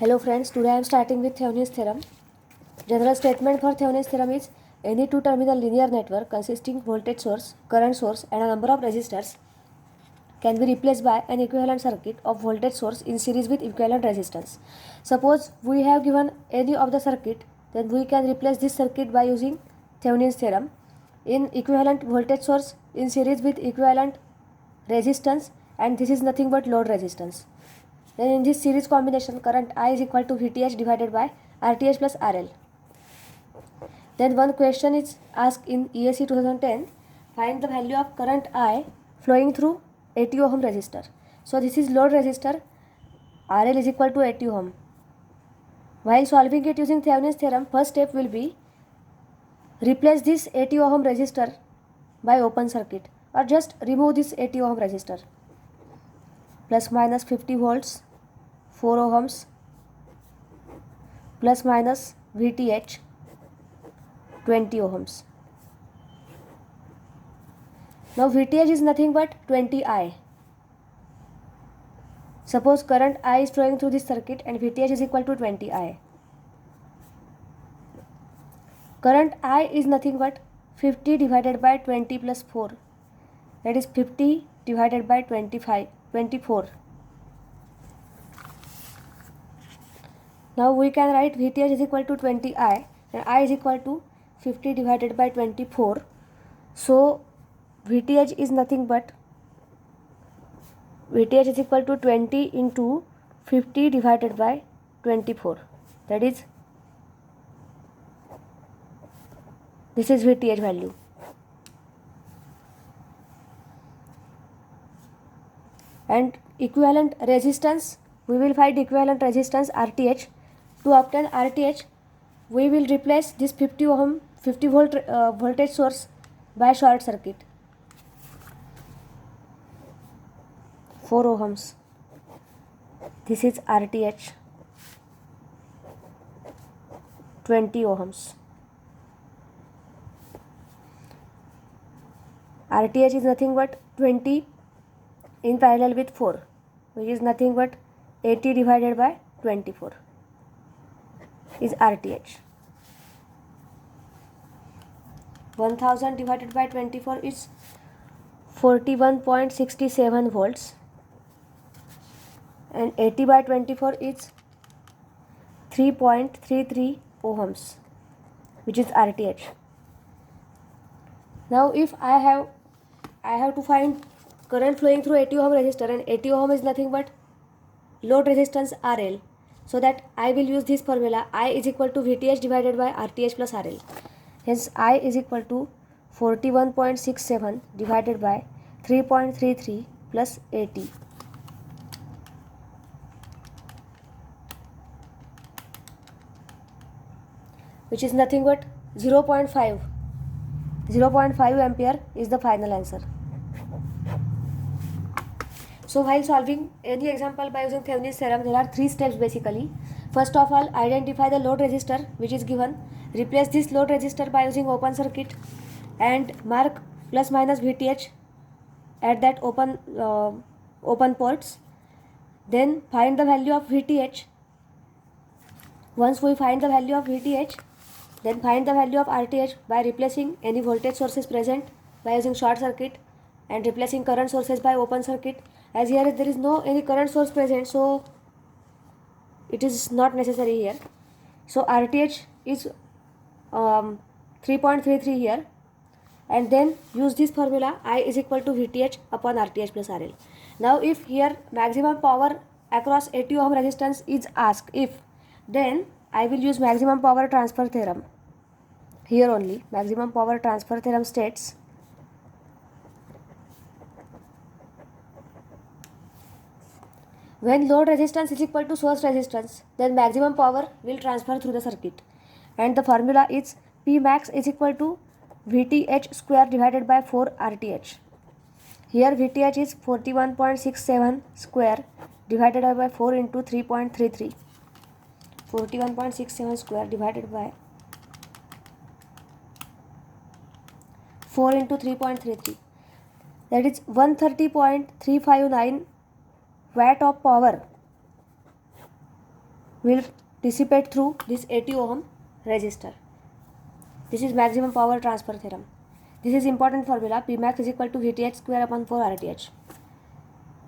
Hello friends, today I am starting with Thevenin's theorem. General statement for Thevenin's theorem is any two-terminal linear network consisting voltage source, current source and a number of resistors can be replaced by an equivalent circuit of voltage source in series with equivalent resistance. Suppose we have given any of the circuit, then we can replace this circuit by using Thevenin's theorem in equivalent voltage source in series with equivalent resistance, and this is nothing but load resistance. Then in this series combination, current I is equal to VTH divided by RTH plus RL. Then one question is asked in ESE 2010, find the value of current I flowing through 80 ohm resistor. So this is load resistor, RL is equal to 80 ohm. While solving it using Thevenin's theorem, first step will be replace this 80 ohm resistor by open circuit, or just remove this 80 ohm resistor. Plus minus 50 volts, 4 ohms, plus minus VTH 20 ohms. Now VTH is nothing but 20I. Suppose current I is flowing through this circuit and VTH is equal to 20I. Current I is nothing but 50 divided by 20 plus 4. That is 50 divided by 24. Now we can write VTH is equal to 20I and I is equal to 50 divided by 24. So VTH is nothing but VTH is equal to 20 into 50 divided by 24. That is, this is VTH value. And equivalent resistance, we will find equivalent resistance RTH. To obtain RTH, we will replace this 50 volt voltage source by short circuit. 4 ohms. This is RTH. 20 ohms. RTH is nothing but 20 in parallel with 4, which is nothing but 80 divided by 24 is RTH. 1000 divided by 24 is 41.67 volts and 80 by 24 is 3.33 ohms, which is RTH. Now if I have to find current flowing through 80 ohm resistor, and 80 ohm is nothing but load resistance RL, so that I will use this formula, I is equal to VTH divided by RTH plus RL. Hence I is equal to 41.67 divided by 3.33 plus 80. Which is nothing but 0.5 ampere is the final answer. So while solving any example by using Thevenin's theorem, there are 3 steps basically. First of all, identify the load resistor which is given. Replace this load resistor by using open circuit and mark plus minus VTH at that open ports. Then find the value of VTH. Once we find the value of VTH, then find the value of RTH by replacing any voltage sources present by using short circuit and replacing current sources by open circuit. As here there is no any current source present, so it is not necessary here. So RTH is 3.33 here, and then use this formula, I is equal to VTH upon RTH plus RL. Now if here maximum power across 80 ohm resistance is asked, then I will use maximum power transfer theorem. Here only maximum power transfer theorem states when load resistance is equal to source resistance, then maximum power will transfer through the circuit, and the formula is P max is equal to VTH square divided by 4 RTH. Here VTH is 41.67 square divided by 4 into 3.33. 41.67 square divided by 4 into 3.33. That is 130.359 watt of power will dissipate through this 80 ohm resistor. This is maximum power transfer theorem. This is important formula. Pmax is equal to Vth square upon 4 Rth.